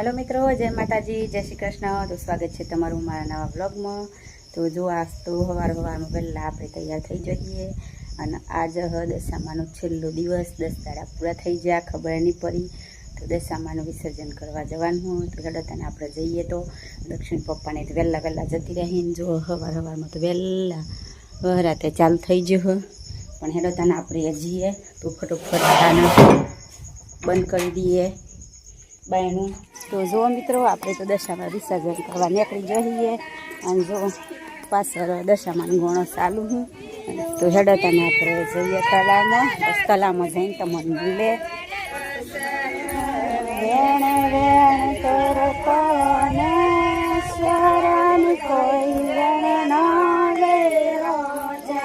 Hello मित्रों, जय माताजी, जय श्री कृष्ण। तो स्वागत है तमारू मारा नवा व्लॉग में। तो जो आज तो हवार में पहला आप तैयार थी जाइए और आज दशामानु छेल्लो दिवस 10 दाड़ा पूरा थी गया, खबर नहीं पड़ी। तो दशामानु विसर्जन करवा जवानुं। तो हेडताने आपणे जईए। तो दक्षिण पप्पा ने वहेला वहेला जती रही। जो हवार में तो वहेला वहराते चालू थी गयो पण हेडताने आपणे जीए। तो फटोफट बंद कर दिए बायणुं। तो जो मित्रों आपणे तो दशामा विसर्जन करवा निकળી जईए और जो पाछळ दशामानो घणो चालू हूँ। तो हेडताने आपणे जईए तलावमां। बस तलावमां जईने तमने मिले वेण वेण कर पवने शरण कोई वेण ना वेरो जा।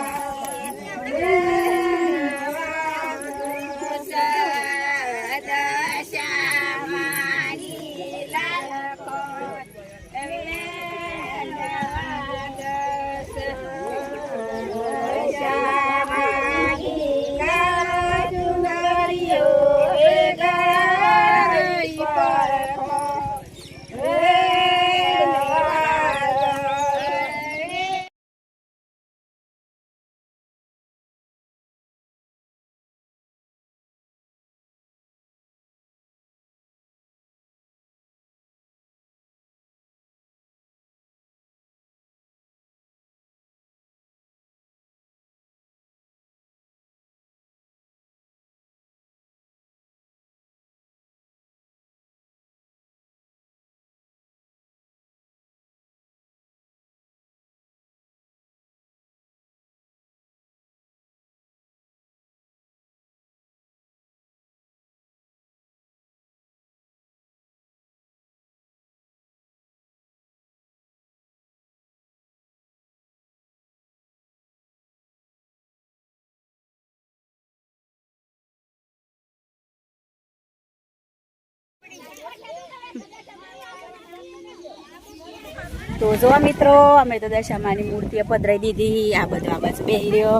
तो जो मित्रों अमे तो दशामानी मूर्ति पधराई दीधी। आ बधो आ बाजू बेही रह्यो।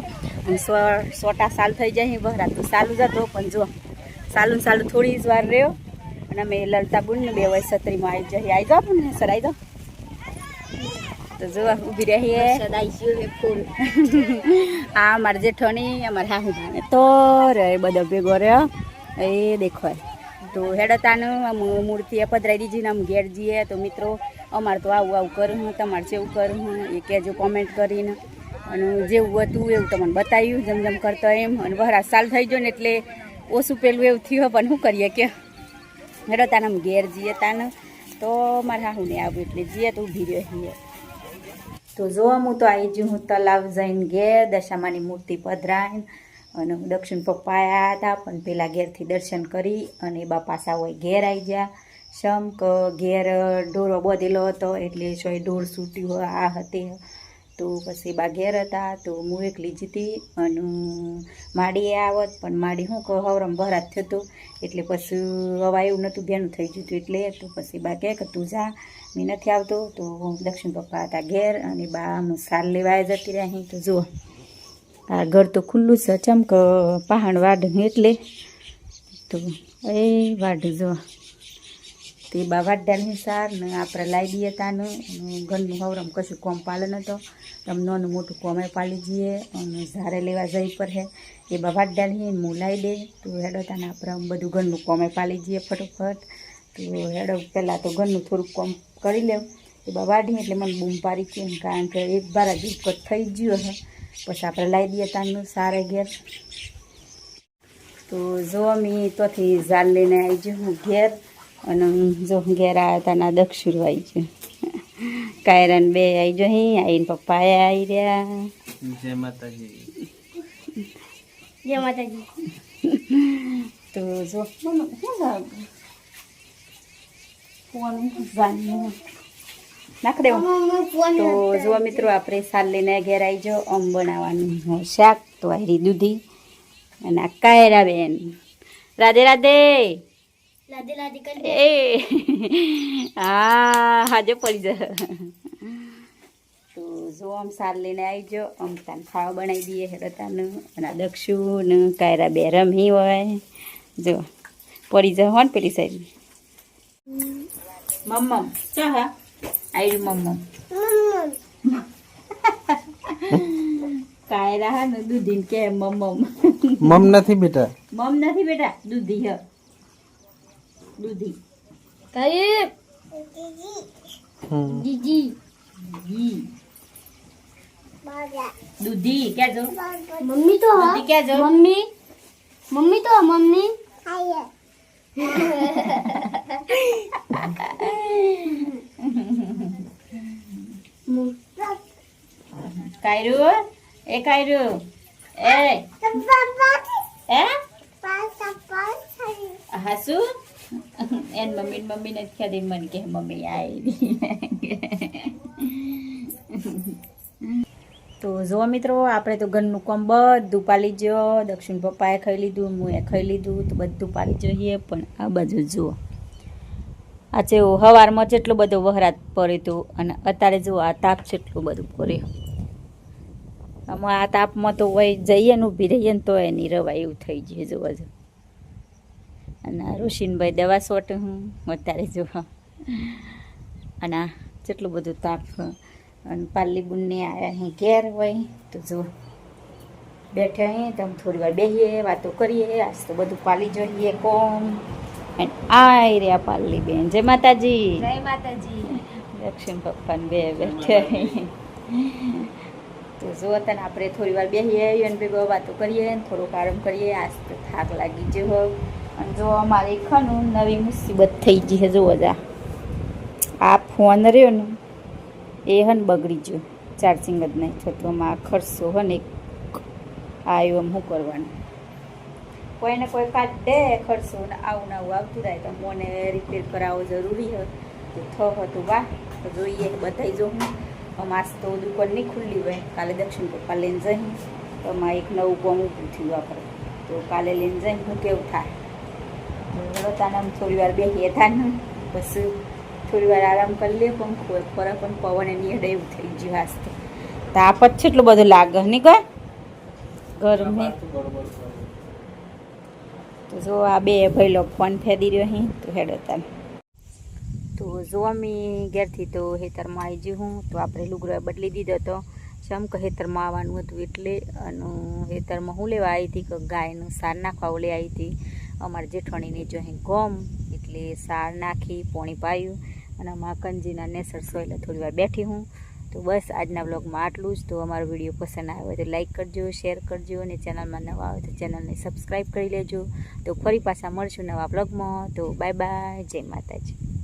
सोटा साल थई जाए बहरा तो चालू ज हतो पण जो चालू चालू थोड़ी ज वार रह्यो अने अमे ललताबुन ने बेवाय छतरी में आई जाए। आई जाओ ने सर आई जाओ। तो जो ऊभी रहीए फूल आ अमार जेठणी अमार हाहू जाने तो रे बधो भेगो रह्यो ए देखो। तो हेडतानु मूर्ति पधराई दीजी ने घेर जीए। तो मित्रों अमार तो आવું આવું કરું હું, તમારે જેવું કરું હું એ કહેજો કોમેન્ટ કરીને। અને જેવું હતું એવું તમને બતાવ્યું જેમ જેમ કરતો એમ। અને વહરા સાલ થઈ ગયો ને એટલે ઓછું પેલું એવું થયું પણ શું કરીએ કે હેડતાને આમ ઘેર જઈએ તાને તો મારા હાહુને આવું એટલે જઈએ તો ઊભી રહીએ। તો જો હું તો આવી જ હું તલાવ જઈને ઘેર દશામાની મૂર્તિ પધરાઈને અને દક્ષિણ પપ્પા આવ્યા હતા પણ પેલા ઘેરથી દર્શન કરી અને બા પાછા હોય ઘેર આવી ગયા। શમ કે ઘેર ઢોરો બધેલો હતો એટલે સોય ઢોર છૂટ્યું આ હતી। તો પછી બા ઘેર હતા તો હું એકલી જતી અને માડીએ આવત પણ માડી શું કહો હવરમ ભરાત થતું એટલે પછી હવા એવું નહોતું ભેનું થઈ ગયું એટલે તો પછી બા કહે કે તું જા મેં નથી આવતો। તો દક્ષિણ પપ્પા હતા ઘેર અને બા આમ સાલ લેવા જતી રહી। તો જુઓ આ ઘર તો ખુલ્લું છે ચમ કે પહાણ વાઢ એટલે તો એ વાઢ જો તે બા વાઢ્યાની સાર ને આપણે લાવી દઈએ તાનું ઘરનું હવરમ કશું કોમ પાલે નતો તમે નાનું મોટું કોમે પાલી જઈએ અને ઝારે લેવા જઈ પર હે એ બા વાઢ્યાની હું લાવી દે। તો હેડો તાને આપણે બધું ઘરનું કોમે પાલી જઈએ ફટોફટ। તો હેડો પહેલાં તો ઘરનું થોડુંક કોમ કરી લેવું એ બા વાઢી એટલે મને બૂમ પાડી કેમ કારણ કે એક બાર જ ઉપકટ થઈ ગયો હે પછી આપણે લાવી દઈએ તાનું સારે ઘેર। તો જો અમે તોથી ઝાલ લઈને આવી ગયું હું ઘેર અને જો ઘેર આવ્યા તાના દક્ષિણ આવી ગયું કાયરાન બે આવી જો આવીને પપ્પા આવી રહ્યા। જય માતાજી જય માતાજી। તો જો શું નાખ દેવો। તો જો મિત્રો આપણે સાલ લઈને ઘેર આવી જાઓ। આમ બનાવવાનું શાક તો આરી દૂધી અને આ કાયરા બેન રાધે રાધે लादे लादे कर ए हाँ हाजो पड़ी जा। तो जो आम साल लेने आई जो आम तान खावा बनाई दिए हेडतान અને દક્ષુ ને કાયરા બે રમી હોય જો પડી જાય હોન પેલી સાઈડ મમ્મમ ચા હા આયરું મમ્મમ કાયરા હા ને દૂધી કે મમ્મમ મમ નથી બેટા. મમ નથી બેટા દૂધી હ દૂધી કઈ હમ. જીજી જી દૂધી ક્યાં જો મમ્મી તો હા દૂધી ક્યાં જો મમ્મી મમ્મી તો મમ્મી કાયરું એ કાયરું એ હાસુ એન મમ્મી ને ખ્યાદી મને કે મમ્મી આવી તો જો મિત્રો આપણે તો ઘરનું કામ બધું પાલી ગયો. દક્ષિણ પપ્પાએ ખાઈ લીધું, હું ખાઈ લીધું, તો બધું પાલી જોઈએ. પણ આ બાજુ જુઓ, આજે સવારમાં જેટલો બધો વહરાત પડે તો, અને અત્યારે જુઓ આ તાપ જેટલું બધું પડે. આમાં આ તાપમાં તો વહી જઈએ ને ઊભી રહીએ ને તો એની રવાય એવું થઈ જાય જોવા જો. અને આ રોશનભાઈ દવા સોટ હું અત્યારે જો, અને આ જેટલું બધું તાપ. અને પાલી બુનને આવ્યા અહીં ઘેર હોય તો જો બેઠે અહીં તો થોડી વાર બેસીએ, વાતો કરીએ. આજ તો બધું પાલી જોઈએ કોમ. અને આ રહ્યા પાલી બેન, જય માતાજી. જય માતાજી. દક્ષિણ પપ્પાને બે બેઠે તો જો તને આપણે થોડી વાર બેસીએ અને ભેગો વાતો કરીએ ને થોડોક આરામ કરીએ. આજ તો થાક લાગી ગયો. અને જો અમારે ખાનું નવી મુસીબત થઈ ગઈ છે. જોવો જા આ ફોન રહ્યો ને એ હન બગડી ગયો, ચાર્જિંગ જ નહીં થતું. આમાં ખર્ચો હન એક આવ્યો, આમ શું કરવાનું? કોઈને કોઈ કાઢ દે ખર્ચો ને આવું ને આવું આવતું થાય તો મને રિપેર કરાવવો જરૂરી હોય તો હતું વાહ તો જોઈએ બધાઈ જો હું. આજ તો દુકાન નહીં ખુલ્લી હોય, કાલે દક્ષિણ પપ્પા લઈને જઈ તો આમાં એક નવું કોમ ઊભું થયું આપણે, તો કાલે લઈને જઈને હું કેવું થાય તો તાને આમ થોડી વાર બેસીએ થાય ને પછી થોડી વાર આરામ કરી લે. પંખો પર પણ પવન એની હેડે એવું થઈ ગયું. આજ તો તાપ જ છે એટલું બધું લાગે નહીં કર ગરમી. તો જો આ બે ભાઈલો ફોન ફેદી રહ્યો અહીં તો હેડો તાન. તો જો અમે ઘેરથી તો હેતરમાં આવી ગયું હું, તો આપણે લુગડો બદલી દીધો હતો. ચમ કે હેતરમાં આવવાનું હતું એટલે. અને હેતરમાં હું લેવા આવી હતી કે ગાયનું સાર નાખવા લે આવી હતી. અમારા જેઠાણીને જો અહીં ગમ એટલે સાર નાખી પોણી પાયું. અને આમાં કંજીના નેસર સોયલા થોડી વાર બેઠી હું. તો બસ આજના બ્લોગમાં આટલું જ. તો અમારો વિડીયો પસંદ આવે તો લાઈક કરજો, શેર કરજો, અને ચેનલમાં નવા આવે તો ચેનલને સબસ્ક્રાઈબ કરી લેજો. તો ફરી પાછા મળશું નવા બ્લોગમાં. તો બાય બાય, જય માતાજી.